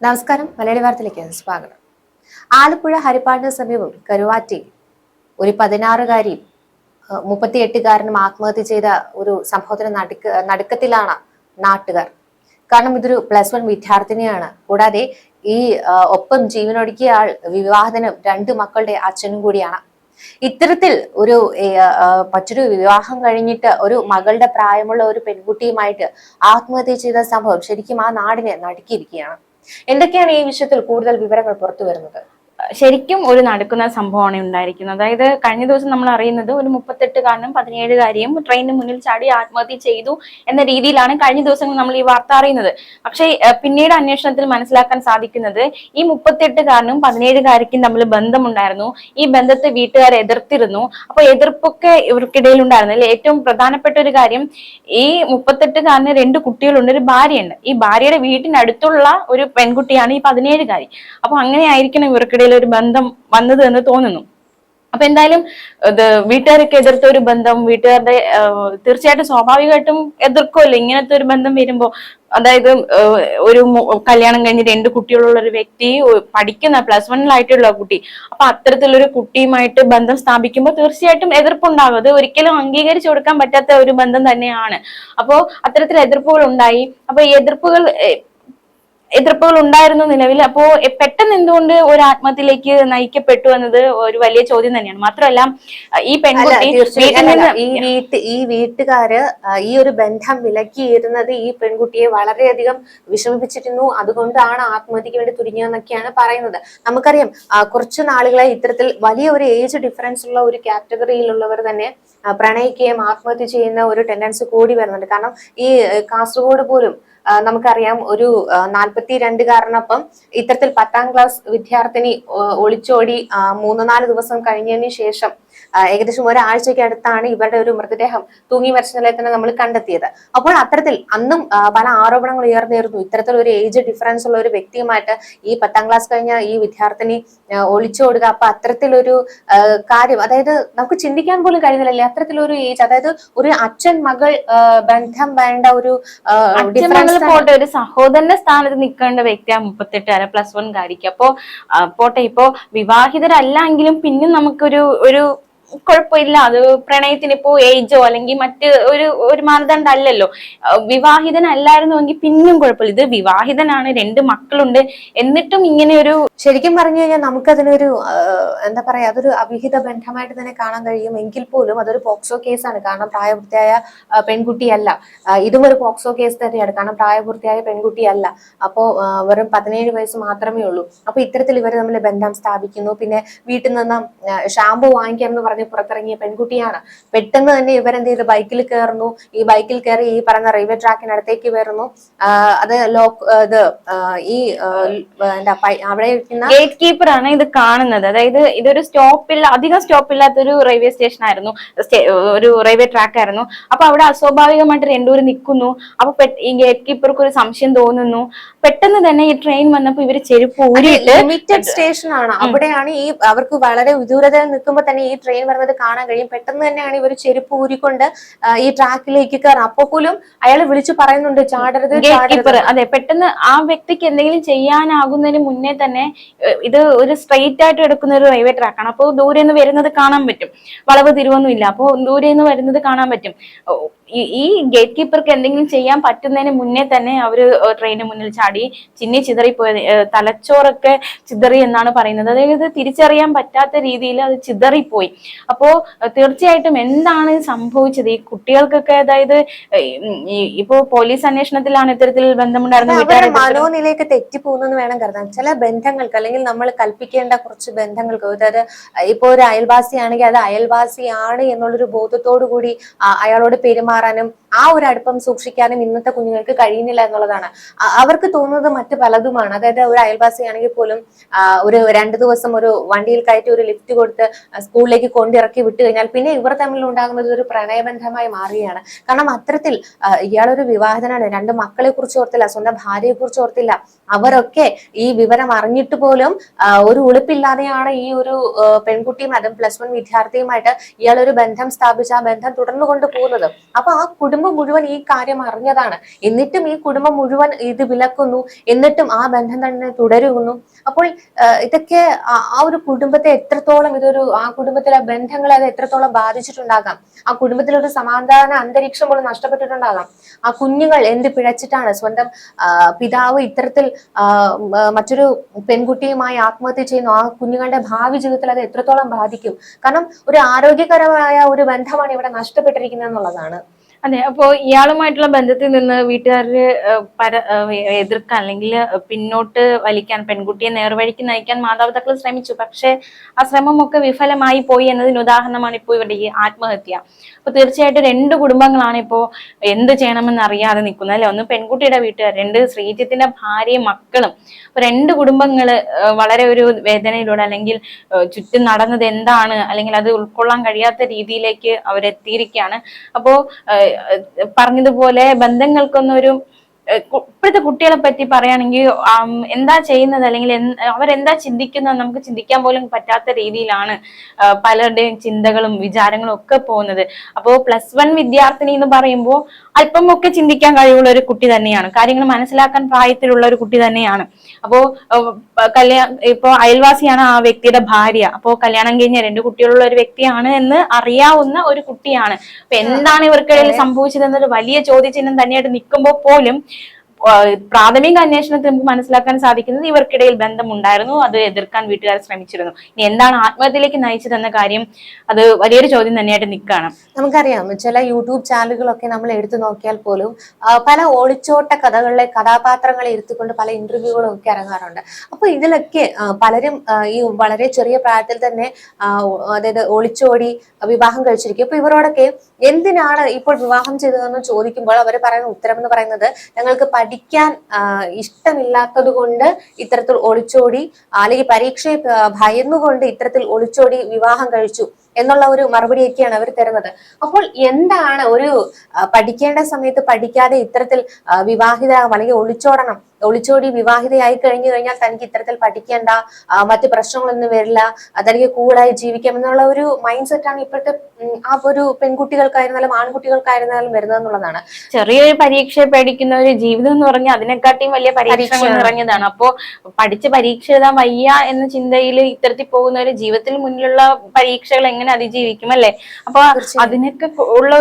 നമസ്കാരം. മലയാളി വാർത്തയിലേക്ക് സ്വാഗതം. ആലപ്പുഴ ഹരിപ്പാടിന് സമീപം കരുവാറ്റയിൽ ഒരു 16-കാരി 38-കാരനും ആത്മഹത്യ ചെയ്ത ഒരു സംഭവത്തിന് നടുക്കത്തിലാണ് നാട്ടുകാർ. കാരണം ഇതൊരു +1 വിദ്യാർത്ഥിനിയാണ്. കൂടാതെ ഈ ഒപ്പം ജീവനൊടുക്കിയ ആൾ വിവാഹിതനും 2 മക്കളുടെ അച്ഛനും കൂടിയാണ്. ഇത്തരത്തിൽ ഒരു മറ്റൊരു വിവാഹം കഴിഞ്ഞിട്ട് ഒരു മകളുടെ പ്രായമുള്ള ഒരു പെൺകുട്ടിയുമായിട്ട് ആത്മഹത്യ ചെയ്ത സംഭവം ശരിക്കും ആ നാടിനെ നടുക്കിയിരിക്കുകയാണ്. എന്തൊക്കെയാണ് ഈ വിഷയത്തിൽ കൂടുതൽ വിവരങ്ങൾ പുറത്തു വരുന്നത്? ശരിക്കും ഒരു നടക്കുന്ന സംഭവമാണ് ഉണ്ടായിരിക്കുന്നത്. അതായത് കഴിഞ്ഞ ദിവസം നമ്മൾ അറിയുന്നത് ഒരു 38-കാരനും 17-കാരിയും ട്രെയിനിന് മുന്നിൽ ചാടി ആത്മഹത്യ ചെയ്തു എന്ന രീതിയിലാണ് കഴിഞ്ഞ ദിവസങ്ങൾ നമ്മൾ ഈ വാർത്ത അറിയുന്നത്. പക്ഷേ പിന്നീട് അന്വേഷണത്തിൽ മനസ്സിലാക്കാൻ സാധിക്കുന്നത് ഈ 38-കാരനും 17-കാരിക്കും തമ്മിൽ ബന്ധമുണ്ടായിരുന്നു. ഈ ബന്ധത്തെ വീട്ടുകാർ എതിർത്തിരുന്നു. അപ്പൊ എതിർപ്പൊക്കെ ഇവർക്കിടയിൽ ഉണ്ടായിരുന്നു. അല്ലെ, ഏറ്റവും പ്രധാനപ്പെട്ട ഒരു കാര്യം, ഈ 38-കാരന് 2 കുട്ടികളുണ്ട്, ഒരു ഭാര്യയുണ്ട്. ഈ ഭാര്യയുടെ വീട്ടിനടുത്തുള്ള ഒരു പെൺകുട്ടിയാണ് ഈ 17-കാരി. അപ്പൊ അങ്ങനെ ആയിരിക്കണം ഇവർക്കിടയിൽ ഒരു ബന്ധം വന്നത് എന്ന് തോന്നുന്നു. അപ്പൊ എന്തായാലും ഇത് വീട്ടുകാരൊക്കെ എതിർത്ത ഒരു ബന്ധം, വീട്ടുകാരുടെ തീർച്ചയായിട്ടും സ്വാഭാവികമായിട്ടും എതിർക്കുമല്ലോ ഇങ്ങനത്തെ ഒരു ബന്ധം വരുമ്പോ. അതായത് ഒരു കല്യാണം കഴിഞ്ഞ് 2 കുട്ടികളുള്ള ഒരു വ്യക്തി, പഠിക്കുന്ന +1-ലായിട്ടുള്ള കുട്ടി, അപ്പൊ അത്തരത്തിലൊരു കുട്ടിയുമായിട്ട് ബന്ധം സ്ഥാപിക്കുമ്പോൾ തീർച്ചയായിട്ടും എതിർപ്പുണ്ടാകും. അത് ഒരിക്കലും അംഗീകരിച്ചു കൊടുക്കാൻ പറ്റാത്ത ഒരു ബന്ധം തന്നെയാണ്. അപ്പോ അത്തരത്തിൽ എതിർപ്പുകൾ ഉണ്ടായി. അപ്പൊ ഈ എതിർപ്പുകൾ ഉണ്ടായിരുന്നു നിലവിൽ. അപ്പോ പെട്ടെന്ന് എന്തുകൊണ്ട് ഒരു ആത്മഹത്യയിലേക്ക് നയിക്കപ്പെട്ടു എന്നത് ഒരു വലിയ ചോദ്യം തന്നെയാണ്. മാത്രമല്ല, ഈ പെൺകുട്ടി ഈ വീട്ടുകാര് ഈ ഒരു ബന്ധം വിലക്കിയിരുന്നത് ഈ പെൺകുട്ടിയെ വളരെയധികം വിഷമിപ്പിച്ചിരുന്നു. അതുകൊണ്ടാണ് ആത്മഹത്യക്ക് വേണ്ടി തുനിഞ്ഞതെന്നൊക്കെയാണ് പറയുന്നത്. നമുക്കറിയാം, കുറച്ചു നാളുകളായി ഇത്തരത്തിൽ വലിയ ഒരു ഏജ് ഡിഫറൻസ് ഉള്ള ഒരു കാറ്റഗറിയിലുള്ളവർ തന്നെ പ്രണയിക്കുകയും ആത്മഹത്യ ചെയ്യുന്ന ഒരു ടെൻഡൻസി കൂടി വരുന്നുണ്ട്. കാരണം ഈ കാസർഗോഡ് പോലും നമുക്കറിയാം, ഒരു 42-കാരനൊപ്പം ഇത്തരത്തിൽ 10ാം ക്ലാസ് വിദ്യാർത്ഥിനി ഒളിച്ചോടി 3-4 ദിവസം കഴിഞ്ഞതിന് ശേഷം ഏകദേശം ഒരാഴ്ചയ്ക്ക് അടുത്താണ് ഇവരുടെ ഒരു മൃതദേഹം തൂങ്ങി മരിച്ച നിലയിൽ തന്നെ നമ്മൾ കണ്ടെത്തിയത്. അപ്പോൾ അത്തരത്തിൽ അന്നും പല ആരോപണങ്ങൾ ഉയർന്നിരുന്നു. ഇത്തരത്തിൽ ഒരു ഏജ് ഡിഫറൻസ് ഉള്ള ഒരു വ്യക്തിയുമായിട്ട് ഈ 10ാം ക്ലാസ് കഴിഞ്ഞ ഈ വിദ്യാർത്ഥിനി ഒളിച്ചോടുക. അപ്പൊ അത്തരത്തിലൊരു കാര്യം, അതായത് നമുക്ക് ചിന്തിക്കാൻ പോലും കഴിയുന്നില്ലല്ലേ അത്തരത്തിലൊരു ഏജ്, അതായത് ഒരു അച്ഛൻ മകൾ ബന്ധം വേണ്ട ഒരു ഒരു സഹോദരന്റെ സ്ഥാനത്ത് നിൽക്കേണ്ട വ്യക്തിയാണ് 38 +1-കാരിക്ക്. അപ്പോ പോട്ടെ, ഇപ്പോ വിവാഹിതരല്ല എങ്കിലും പിന്നും നമുക്കൊരു കുഴപ്പമില്ല. അത് പ്രണയത്തിന് ഇപ്പോ ഏജോ അല്ലെങ്കിൽ മറ്റ് ഒരു മാനദണ്ഡം അല്ലല്ലോ. വിവാഹിതനല്ലായിരുന്നുവെങ്കിൽ പിന്നും കുഴപ്പമില്ല. ഇത് വിവാഹിതനാണ്, 2 മക്കളുണ്ട്, എന്നിട്ടും ഇങ്ങനെ ഒരു, ശരിക്കും പറഞ്ഞു കഴിഞ്ഞാൽ നമുക്കതിനൊരു എന്താ പറയാ, അതൊരു അവിഹിത ബന്ധമായിട്ട് തന്നെ കാണാൻ കഴിയും. എങ്കിൽ പോലും അതൊരു പോക്സോ കേസാണ്. കാരണം പ്രായപൂർത്തിയായ പെൺകുട്ടിയല്ല. ഇതും ഒരു പോക്സോ കേസ് തന്നെയാണ്. കാരണം പ്രായപൂർത്തിയായ പെൺകുട്ടിയല്ല. അപ്പോ വെറും 17 വയസ്സ് മാത്രമേ ഉള്ളൂ. അപ്പൊ ഇത്തരത്തിൽ ഇവർ തമ്മിൽ ബന്ധം സ്ഥാപിക്കുന്നു. പിന്നെ വീട്ടിൽ നിന്ന് ഷാമ്പു വാങ്ങിക്കാം എന്ന് പറഞ്ഞ് പുറത്തിറങ്ങിയ പെൺകുട്ടിയാണ്. പെട്ടെന്ന് തന്നെ ഇവരെന്ത് ചെയ്ത് ബൈക്കിൽ കയറുന്നു. ഈ ബൈക്കിൽ കയറി ഈ പറഞ്ഞ റെയിൽവേ ട്രാക്കിനടുത്തേക്ക് വരുന്നു. അത് ഈ അവിടെ ഗേറ്റ് കീപ്പർ ആണ് ഇത് കാണുന്നത്. അതായത് ഇതൊരു അധികം സ്റ്റോപ്പില്ലാത്ത ഒരു റെയിൽവേ സ്റ്റേഷൻ ആയിരുന്നു, ഒരു റെയിൽവേ ട്രാക്ക് ആയിരുന്നു. അപ്പൊ അവിടെ അസ്വാഭാവികമായിട്ട് 2 പേര് നിൽക്കുന്നു. അപ്പൊ ഈ ഗേറ്റ് കീപ്പർക്ക് ഒരു സംശയം തോന്നുന്നു. പെട്ടെന്ന് തന്നെ ഈ ട്രെയിൻ വന്നപ്പോ ഇവര് ചെരുപ്പ് ഊരിയിട്ട്, ലിമിറ്റഡ് സ്റ്റേഷൻ ആണ്, അവിടെയാണ് ഈ അവർക്ക് വളരെ വിദൂരതയിൽ നിൽക്കുമ്പോൾ തന്നെ ഈ ട്രെയിൻ വരുന്നത് കാണാൻ കഴിയും. പെട്ടെന്ന് തന്നെയാണ് ഇവർ ചെരുപ്പ് ഊരിക്കൊണ്ട് ഈ ട്രാക്കിലേക്ക് കയറാം. അപ്പൊ പോലും അയാൾ വിളിച്ചു പറയുന്നുണ്ട്, ചാടരുത്. അതെ, പെട്ടെന്ന് ആ വ്യക്തിക്ക് എന്തെങ്കിലും ചെയ്യാനാകുന്നതിന് മുന്നേ തന്നെ ഇത് ഒരു സ്ട്രെയിറ്റ് ആയിട്ട് എടുക്കുന്ന ഒരു റെയിൽവേ ട്രാക്കാണ്. അപ്പോൾ ദൂരെ നിന്ന് വരുന്നത് കാണാൻ പറ്റും. വളവ് തിരിവൊന്നും ഇല്ല. അപ്പോൾ ദൂരെ നിന്ന് വരുന്നത് കാണാൻ പറ്റും. ഈ ഗേറ്റ് കീപ്പർക്ക് എന്തെങ്കിലും ചെയ്യാൻ പറ്റുന്നതിന് മുന്നേ തന്നെ അവര് ട്രെയിനിന് മുന്നിൽ ചാടി ചിതറിപ്പോയത്. തലച്ചോറൊക്കെ ചിതറി എന്നാണ് പറയുന്നത്. അതായത് തിരിച്ചറിയാൻ പറ്റാത്ത രീതിയിൽ അത് ചിതറിപ്പോയി. അപ്പോ തീർച്ചയായിട്ടും എന്താണ് സംഭവിച്ചത് ഈ കുട്ടികൾക്കൊക്കെ? അതായത് ഇപ്പോ പോലീസ് അന്വേഷണത്തിലാണ് ഇത്തരത്തിൽ ബന്ധമുണ്ടായിരുന്നത്. മനോനിലയൊക്കെ തെറ്റിപ്പോകുന്നെന്ന് വേണം കരുതാൻ. ചില ബന്ധങ്ങൾക്ക്, അല്ലെങ്കിൽ നമ്മൾ കൽപ്പിക്കേണ്ട കുറച്ച് ബന്ധങ്ങൾക്ക്, അതായത് ഇപ്പോ ഒരു അയൽവാസിയാണെങ്കിൽ അത് അയൽവാസിയാണ് എന്നുള്ളൊരു ബോധത്തോടു കൂടി അയാളോട് പെരുമാറാനും ആ ഒരു അടുപ്പം സൂക്ഷിക്കാനും ഇന്നത്തെ കുഞ്ഞുങ്ങൾക്ക് കഴിയുന്നില്ല എന്നുള്ളതാണ്. അവർക്ക് തോന്നുന്നത് മറ്റു പലതുമാണ്. അതായത് ഒരു അയൽവാസിയാണെങ്കിൽ പോലും ഒരു 2 ദിവസം ഒരു വണ്ടിയിൽ കയറ്റി ഒരു ലിഫ്റ്റ് കൊടുത്ത് സ്കൂളിലേക്ക് കൊണ്ടിറക്കി വിട്ടു കഴിഞ്ഞാൽ പിന്നെ ഇവർ തമ്മിൽ ഉണ്ടാകുന്നത് ഒരു പ്രണയബന്ധമായി മാറുകയാണ്. കാരണം അത്തരത്തിൽ ഇയാളൊരു വിവാഹിതനാണ്, 2 മക്കളെ കുറിച്ച് ഓർത്തില്ല, സ്വന്തം ഭാര്യയെ കുറിച്ച് ഓർത്തില്ല. അവരൊക്കെ ഈ വിവരം അറിഞ്ഞിട്ട് പോലും ഒരു ഉളുപ്പില്ലാതെയാണ് ഈ ഒരു പെൺകുട്ടിയും അതും +1 വിദ്യാർത്ഥിയുമായിട്ട് ഇയാളൊരു ബന്ധം സ്ഥാപിച്ച് ആ ബന്ധം തുടർന്നു കൊണ്ട് പോകുന്നത്. അപ്പൊ അപ്പൊ ആ കുടുംബം മുഴുവൻ ഈ കാര്യം അറിഞ്ഞതാണ്. എന്നിട്ടും ഈ കുടുംബം മുഴുവൻ ഇത് വിലക്കുന്നു, എന്നിട്ടും ആ ബന്ധം തന്നെ തുടരുന്നു. അപ്പോൾ ഇതൊക്കെ ആ ഒരു കുടുംബത്തെ എത്രത്തോളം ആ കുടുംബത്തിലെ ബന്ധങ്ങളെ അത് എത്രത്തോളം ബാധിച്ചിട്ടുണ്ടാകാം. ആ കുടുംബത്തിലൊരു സമാധാന അന്തരീക്ഷം പോലും നഷ്ടപ്പെട്ടിട്ടുണ്ടാകാം. ആ കുഞ്ഞുങ്ങൾ എന്ത് പിഴച്ചിട്ടാണ് സ്വന്തം പിതാവ് ഇത്തരത്തിൽ മറ്റൊരു പെൺകുട്ടിയുമായി ആത്മഹത്യ ചെയ്യുന്നു. ആ കുഞ്ഞുങ്ങളുടെ ഭാവി ജീവിതത്തിൽ അത് എത്രത്തോളം ബാധിക്കും. കാരണം ഒരു ആരോഗ്യകരമായ ഒരു ബന്ധമാണ് ഇവിടെ നഷ്ടപ്പെട്ടിരിക്കുന്നത് എന്നുള്ളതാണ്. അതെ. അപ്പോ ഇയാളുമായിട്ടുള്ള ബന്ധത്തിൽ നിന്ന് വീട്ടുകാര് എതിർക്കാൻ അല്ലെങ്കിൽ പിന്നോട്ട് വലിക്കാൻ, പെൺകുട്ടിയെ നേർവഴിക്ക് നയിക്കാൻ മാതാപിതാക്കൾ ശ്രമിച്ചു. പക്ഷെ ആ ശ്രമമൊക്കെ വിഫലമായി പോയി എന്നതിന് ഉദാഹരണമാണ് ഇപ്പോൾ ഇവരുടെ ഈ ആത്മഹത്യ. അപ്പൊ തീർച്ചയായിട്ടും രണ്ട് കുടുംബങ്ങളാണ് ഇപ്പോ എന്ത് ചെയ്യണമെന്ന് അറിയാതെ നിൽക്കുന്നത് അല്ലെ. ഒന്ന് പെൺകുട്ടിയുടെ വീട്ടുകാർ, രണ്ട് ശ്രീജിത്തിന്റെ ഭാര്യയും മക്കളും. അപ്പൊ രണ്ട് കുടുംബങ്ങള് വളരെ ഒരു വേദനയിലൂടെ, അല്ലെങ്കിൽ ചുറ്റും നടന്നത് എന്താണ്, അല്ലെങ്കിൽ അത് ഉൾക്കൊള്ളാൻ കഴിയാത്ത രീതിയിലേക്ക് അവരെത്തിയിരിക്കുകയാണ്. അപ്പോ പറഞ്ഞതുപോലെ ബന്ധങ്ങൾക്കൊന്നും ഒരു ഇപ്പോഴത്തെ കുട്ടികളെ പറ്റി പറയുകയാണെങ്കിൽ എന്താ ചെയ്യുന്നത്, അല്ലെങ്കിൽ അവരെന്താ ചിന്തിക്കുന്നത് നമുക്ക് ചിന്തിക്കാൻ പോലും പറ്റാത്ത രീതിയിലാണ് പലരുടെയും ചിന്തകളും വിചാരങ്ങളും ഒക്കെ പോകുന്നത്. അപ്പോ +1 വിദ്യാർത്ഥിനി എന്ന് പറയുമ്പോൾ അല്പമൊക്കെ ചിന്തിക്കാൻ കഴിവുള്ള ഒരു കുട്ടി തന്നെയാണ്, കാര്യങ്ങൾ മനസ്സിലാക്കാൻ പ്രായത്തിലുള്ള ഒരു കുട്ടി തന്നെയാണ്. അപ്പോ ഇപ്പോ അയൽവാസിയാണ് ആ വ്യക്തിയുടെ ഭാര്യ. അപ്പോ കല്യാണം കഴിഞ്ഞ 2 കുട്ടികളുള്ള ഒരു വ്യക്തിയാണ് എന്ന് അറിയാവുന്ന ഒരു കുട്ടിയാണ്. അപ്പൊ എന്താണ് ഇവർക്കിടയിൽ സംഭവിച്ചതെന്നൊരു വലിയ ചോദ്യചിഹ്നം തന്നെയായിട്ട് നിൽക്കുമ്പോൾ പോലും പ്രാഥമിക അന്വേഷണത്തിൽ നമുക്ക് മനസ്സിലാക്കാൻ സാധിക്കുന്നത് ഇവർക്കിടയിൽ ബന്ധമുണ്ടായിരുന്നു, അത് എതിർക്കാൻ വീട്ടുകാർ ശ്രമിച്ചിരുന്നു. ഇനി എന്താണ് ആത്മഹത്യയിലേക്ക് നയിച്ചതെന്ന കാര്യം അത് വലിയൊരു ചോദ്യം തന്നെയായിട്ട് നിൽക്കുകയാണ്. നമുക്കറിയാം, ചില യൂട്യൂബ് ചാനലുകളൊക്കെ നമ്മൾ എടുത്തു നോക്കിയാൽ പോലും പല ഒളിച്ചോട്ട കഥകളിലെ കഥാപാത്രങ്ങളെ ഇരുത്തിക്കൊണ്ട് പല ഇന്റർവ്യൂകളും ഒക്കെ ഇറങ്ങാറുണ്ട്. അപ്പൊ ഇതിലൊക്കെ പലരും ഈ വളരെ ചെറിയ പ്രായത്തിൽ തന്നെ അതായത് ഒളിച്ചോടി വിവാഹം കഴിച്ചിരിക്കും. അപ്പൊ ഇവരോടൊക്കെ എന്തിനാണ് ഇപ്പോൾ വിവാഹം ചെയ്തതെന്ന് ചോദിക്കുമ്പോൾ അവർ പറയുന്ന ഉത്തരം എന്ന് പറയുന്നത്, ഞങ്ങൾക്ക് പഠിക്കാൻ ഇഷ്ടമില്ലാത്തത് കൊണ്ട് ഇത്തരത്തിൽ ഒളിച്ചോടി, അല്ലെങ്കിൽ പരീക്ഷയെ ഭയന്നുകൊണ്ട് ഇത്തരത്തിൽ ഒളിച്ചോടി വിവാഹം കഴിച്ചു എന്നുള്ള ഒരു മറുപടിയൊക്കെയാണ് അവർ തരുന്നത്. അപ്പോൾ എന്താണ് ഒരു പഠിക്കേണ്ട സമയത്ത് പഠിക്കാതെ ഇത്തരത്തിൽ വിവാഹിതരാകും, അല്ലെങ്കിൽ ഒളിച്ചോടി വിവാഹിതയായി കഴിഞ്ഞാൽ തനിക്ക് ഇത്തരത്തിൽ പഠിക്കേണ്ട, മറ്റു പ്രശ്നങ്ങളൊന്നും വരില്ല, തനിക്ക് കൂളായി ജീവിക്കാം എന്നുള്ള ഒരു മൈൻഡ് സെറ്റാണ് ഇപ്പോഴത്തെ ആ ഒരു പെൺകുട്ടികൾക്കായിരുന്നാലും ആൺകുട്ടികൾക്കായിരുന്നാലും വരുന്നതെന്നുള്ളതാണ്. ചെറിയൊരു പരീക്ഷ പേടിക്കുന്ന ഒരു ജീവിതം എന്ന് പറഞ്ഞാൽ അതിനെക്കാട്ടിയും വലിയ പരീക്ഷകൾ നിറഞ്ഞതാണ്. അപ്പോ പഠിച്ച് പരീക്ഷ എഴുതാൻ വയ്യ എന്ന ചിന്തയിൽ ഇത്തരത്തിൽ പോകുന്ന ഒരു ജീവിതത്തിൽ മുന്നിലുള്ള പരീക്ഷകൾ എങ്ങനെ അതിജീവിക്കും അല്ലെ. അപ്പൊ അതിനൊക്കെ ഉള്ള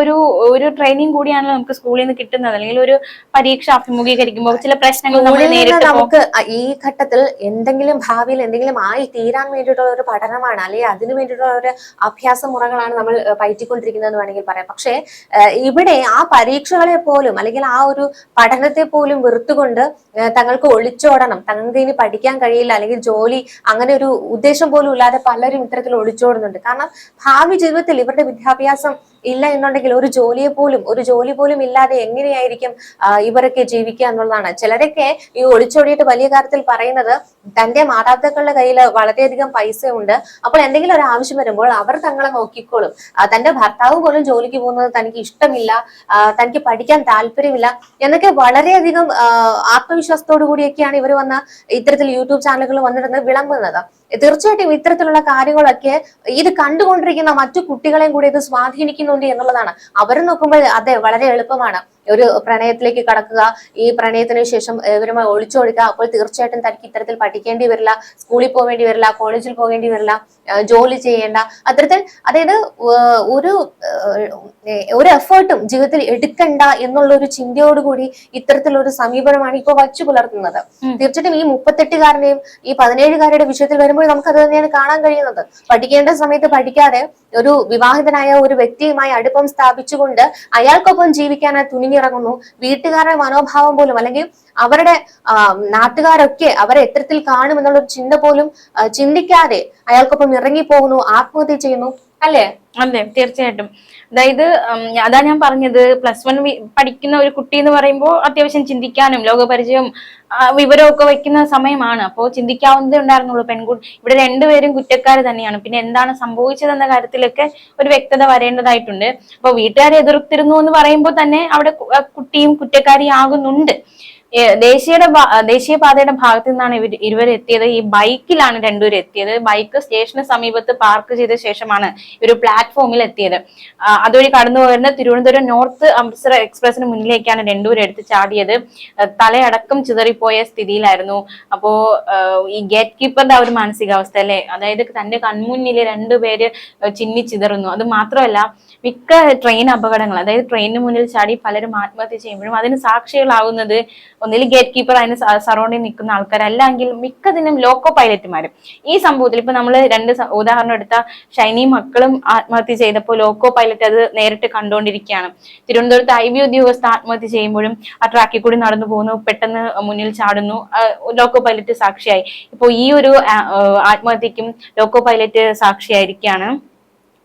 ഒരു ട്രെയിനിങ് കൂടിയാണല്ലോ നമുക്ക് സ്കൂളിൽ നിന്ന് കിട്ടുന്നത്. അല്ലെങ്കിൽ ഒരു പരീക്ഷ അഭിമുഖീകരിക്കുമ്പോൾ ചില പ്രശ്നങ്ങൾ നമുക്ക് ഈ ഘട്ടത്തിൽ എന്തെങ്കിലും ഭാവിയിൽ എന്തെങ്കിലും ആയി തീരാൻ വേണ്ടിയിട്ടുള്ള ഒരു പഠനമാണ്, അല്ലെങ്കിൽ അതിനു വേണ്ടിയിട്ടുള്ള ഒരു അഭ്യാസ മുറകളാണ് നമ്മൾ പയറ്റിക്കൊണ്ടിരിക്കുന്നതെന്ന് വേണമെങ്കിൽ പറയാം. പക്ഷേ ഇവിടെ ആ പരീക്ഷകളെ പോലും, അല്ലെങ്കിൽ ആ ഒരു പഠനത്തെ പോലും വെറുത്തുകൊണ്ട് തങ്ങൾക്ക് ഒളിച്ചോടണം, തങ്ങൾക്ക് ഇനി പഠിക്കാൻ കഴിയില്ല, അല്ലെങ്കിൽ ജോലി, അങ്ങനെ ഒരു ഉദ്ദേശം പോലും ഇല്ലാതെ പലരും ഇത്തരത്തിൽ ഒളിച്ചോടുന്നുണ്ട്. കാരണം ഭാവി ജീവിതത്തിൽ ഇവരുടെ വിദ്യാഭ്യാസം ഇല്ല എന്നുണ്ടെങ്കിൽ ഒരു ജോലി പോലും ഇല്ലാതെ എങ്ങനെയായിരിക്കും ഇവരൊക്കെ ജീവിക്കുക എന്നുള്ളതാണ്. ചിലരൊക്കെ ഈ ഒളിച്ചോടിയിട്ട് വലിയ കാര്യത്തിൽ പറയുന്നത്, തന്റെ മാതാപിതാക്കളുടെ കയ്യിൽ വളരെയധികം പൈസ ഉണ്ട്, അപ്പോൾ എന്തെങ്കിലും ഒരു ആവശ്യം വരുമ്പോൾ അവർ തങ്ങളെ നോക്കിക്കോളും, തന്റെ ഭർത്താവ് പോലും ജോലിക്ക് പോകുന്നത് തനിക്ക് ഇഷ്ടമില്ല, തനിക്ക് പഠിക്കാൻ താല്പര്യമില്ല എന്നൊക്കെ വളരെയധികം ആത്മവിശ്വാസത്തോടു കൂടിയൊക്കെയാണ് ഇവർ വന്ന ഇത്തരത്തിൽ യൂട്യൂബ് ചാനലുകൾ വന്നിരുന്നത് വിളമ്പുന്നത്. തീർച്ചയായിട്ടും ഇത്തരത്തിലുള്ള കാര്യങ്ങളൊക്കെ ഇത് കണ്ടുകൊണ്ടിരിക്കുന്ന മറ്റു കുട്ടികളെയും കൂടി ഇത് സ്വാധീനിക്കുന്നുണ്ട് എന്നുള്ളതാണ്. അവർ നോക്കുമ്പോൾ അതെ, വളരെ എളുപ്പമാണ് ഒരു പ്രണയത്തിലേക്ക് കടക്കുക, ഈ പ്രണയത്തിന് ശേഷം ഇവരുമായി ഒളിച്ചോടുക. അപ്പോൾ തീർച്ചയായിട്ടും തനിക്ക് ഇത്തരത്തിൽ പഠിക്കേണ്ടി വരില്ല, സ്കൂളിൽ പോകേണ്ടി വരില്ല, കോളേജിൽ പോകേണ്ടി വരില്ല, ജോലി ചെയ്യേണ്ട, അത്തരത്തിൽ അതായത് ഒരു എഫേർട്ടും ജീവിതത്തിൽ എടുക്കണ്ട എന്നുള്ള ഒരു ചിന്തയോടുകൂടി ഇത്തരത്തിലൊരു സമീപനമാണ് ഇപ്പൊ വച്ചു പുലർത്തുന്നത്. തീർച്ചയായിട്ടും ഈ 38-കാരന്റെയും ഈ 17-കാരുടെ വിഷയത്തിൽ വരുമ്പോൾ നമുക്ക് അത് തന്നെയാണ് കാണാൻ കഴിയുന്നത്. പഠിക്കേണ്ട സമയത്ത് പഠിക്കാതെ ഒരു വിവാഹിതനായ ഒരു വ്യക്തിയുമായി അടുപ്പം സ്ഥാപിച്ചുകൊണ്ട് അയാൾക്കൊപ്പം ജീവിക്കാനായി തുനിഞ്ഞിറങ്ങുന്നു. വീട്ടുകാരുടെ മനോഭാവം പോലും, അല്ലെങ്കിൽ അവരുടെ നാട്ടുകാരൊക്കെ അവരെ എത്തരത്തിൽ കാണും എന്നുള്ളൊരു ചിന്ത പോലും ചിന്തിക്കാതെ അയാൾക്കൊപ്പം ഇറങ്ങിപ്പോകുന്നു, ആത്മഹത്യ ചെയ്യുന്നു അല്ലേ? അതെ, തീർച്ചയായിട്ടും. അതായത് അതാ ഞാൻ പറഞ്ഞത്, +1 പഠിക്കുന്ന ഒരു കുട്ടി എന്ന് പറയുമ്പോൾ അത്യാവശ്യം ചിന്തിക്കാനും ലോകപരിചയവും വിവരവും ഒക്കെ വെക്കുന്ന സമയമാണ്. അപ്പോൾ ചിന്തിക്കാവുന്നതേ ഉണ്ടായിരുന്നുള്ളൂ. ഇവിടെ രണ്ടുപേരും കുറ്റക്കാർ തന്നെയാണ്. പിന്നെ എന്താണ് സംഭവിച്ചതെന്ന കാര്യത്തിലൊക്കെ ഒരു വ്യക്തത വരേണ്ടതായിട്ടുണ്ട്. അപ്പൊ വീട്ടുകാരെ എതിർത്തിരുന്നു എന്ന് പറയുമ്പോൾ തന്നെ അവിടെ കുട്ടിയും കുറ്റക്കാരിയാകുന്നുണ്ട്. ദേശീയപാതയുടെ ഭാഗത്തു നിന്നാണ് ഇരുവർ എത്തിയത്. ഈ ബൈക്കിലാണ് രണ്ടുപേരും എത്തിയത്. ബൈക്ക് സ്റ്റേഷന് സമീപത്ത് പാർക്ക് ചെയ്ത ശേഷമാണ് ഒരു പ്ലാറ്റ്ഫോമിൽ എത്തിയത്. അതുവഴി കടന്നു പോയിരുന്ന തിരുവനന്തപുരം നോർത്ത് അമൃത്സർ എക്സ്പ്രസിന് മുന്നിലേക്കാണ് രണ്ടുപേരും എടുത്ത് ചാടിയത്. തലയടക്കം ചിതറിപ്പോയ സ്ഥിതിയിലായിരുന്നു. അപ്പോ ഈ ഗേറ്റ് കീപ്പറുടെ ആ ഒരു മാനസികാവസ്ഥ അല്ലെ, അതായത് തന്റെ കൺമുന്നിൽ രണ്ടുപേര് ചിന്നി ചിതറുന്നു. അത് മാത്രമല്ല, മിക്ക ട്രെയിൻ അപകടങ്ങൾ, അതായത് ട്രെയിനിന് മുന്നിൽ ചാടി പലരും ആത്മഹത്യ ചെയ്യുമ്പോഴും അതിന് സാക്ഷികളാവുന്നത് ഒന്നിൽ ഗേറ്റ് കീപ്പർ, അതിന് സറൗണ്ടിങ് നിൽക്കുന്ന ആൾക്കാർ, അല്ലെങ്കിൽ മിക്കതിനും ലോക്കോ പൈലറ്റുമാരും. ഈ സംഭവത്തിൽ ഇപ്പൊ നമ്മൾ രണ്ട് ഉദാഹരണം എടുത്ത ഷൈനി മക്കളും ആത്മഹത്യ ചെയ്തപ്പോൾ ലോക്കോ പൈലറ്റ് അത് നേരിട്ട് കണ്ടുകൊണ്ടിരിക്കുകയാണ്. തിരുവനന്തപുരത്ത് IB ഉദ്യോഗസ്ഥ ആത്മഹത്യ ചെയ്യുമ്പോഴും ആ ട്രാക്കിൽ കൂടി നടന്നു പോകുന്നു, പെട്ടെന്ന് മുന്നിൽ ചാടുന്നു, ലോക്കോ പൈലറ്റ് സാക്ഷിയായി. ഇപ്പൊ ഈ ഒരു ആത്മഹത്യക്കും ലോക്കോ പൈലറ്റ് സാക്ഷിയായിരിക്കുകയാണ്.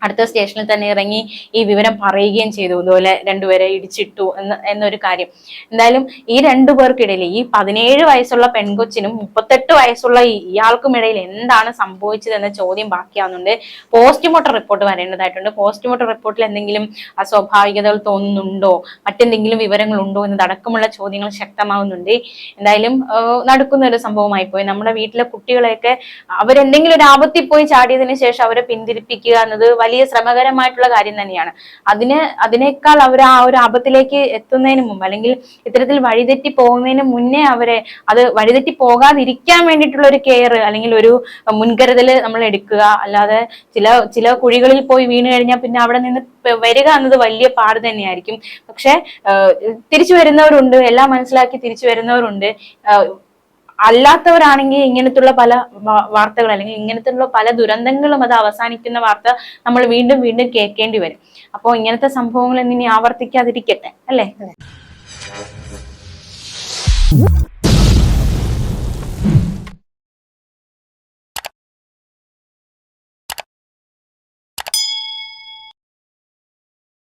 അടുത്ത സ്റ്റേഷനിൽ തന്നെ ഇറങ്ങി ഈ വിവരം പറയുകയും ചെയ്തു, ഇതുപോലെ രണ്ടുപേരെ ഇടിച്ചിട്ടു എന്നൊരു കാര്യം. എന്തായാലും ഈ രണ്ടു പേർക്കിടയിൽ, ഈ 17 വയസ്സുള്ള പെൺകൊച്ചിനും 38 വയസ്സുള്ള ഇയാൾക്കും ഇടയിൽ എന്താണ് സംഭവിച്ചത് എന്ന ചോദ്യം ബാക്കിയാവുന്നുണ്ട്. പോസ്റ്റ്മോർട്ടം റിപ്പോർട്ട് വരേണ്ടതായിട്ടുണ്ട്. പോസ്റ്റ്മോർട്ടം റിപ്പോർട്ടിൽ എന്തെങ്കിലും അസ്വാഭാവികതകൾ തോന്നുന്നുണ്ടോ, മറ്റെന്തെങ്കിലും വിവരങ്ങൾ ഉണ്ടോ എന്നതടക്കമുള്ള ചോദ്യങ്ങൾ ശക്തമാവുന്നുണ്ട്. എന്തായാലും നടക്കുന്ന ഒരു സംഭവമായി പോയി. നമ്മുടെ വീട്ടിലെ കുട്ടികളെയൊക്കെ അവരെന്തെങ്കിലും ഒരു ആപത്തിൽ പോയി ചാടിയതിനു ശേഷം അവരെ പിന്തിരിപ്പിക്കുക എന്നത് വലിയ ശ്രമകരമായിട്ടുള്ള കാര്യം തന്നെയാണ്. അതിനേക്കാൾ അവർ ആ ഒരു ആപത്തിലേക്ക് എത്തുന്നതിന് മുമ്പ്, അല്ലെങ്കിൽ ഇത്തരത്തിൽ വഴിതെറ്റി പോകുന്നതിന് മുന്നേ അവരെ അത് വഴിതെറ്റി പോകാതിരിക്കാൻ വേണ്ടിയിട്ടുള്ള ഒരു കെയർ അല്ലെങ്കിൽ ഒരു മുൻകരുതൽ നമ്മൾ എടുക്കുക. അല്ലാതെ ചില കുഴികളിൽ പോയി വീണ് കഴിഞ്ഞാൽ പിന്നെ അവിടെ നിന്ന് വരിക എന്നത് വലിയ പാട് തന്നെയായിരിക്കും. പക്ഷെ തിരിച്ചു വരുന്നവരുണ്ട്, എല്ലാം മനസ്സിലാക്കി തിരിച്ചു വരുന്നവരുണ്ട്. അല്ലാത്തവരാണെങ്കിൽ ഇങ്ങനത്തുള്ള പല വാർത്തകൾ, അല്ലെങ്കിൽ ഇങ്ങനത്തുള്ള പല ദുരന്തങ്ങളും അത് അവസാനിക്കുന്ന വാർത്ത നമ്മൾ വീണ്ടും വീണ്ടും കേൾക്കേണ്ടി വരും. അപ്പോൾ ഇങ്ങനത്തെ സംഭവങ്ങൾ ഇനി ആവർത്തിക്കാതിരിക്കട്ടെ, അല്ലേ?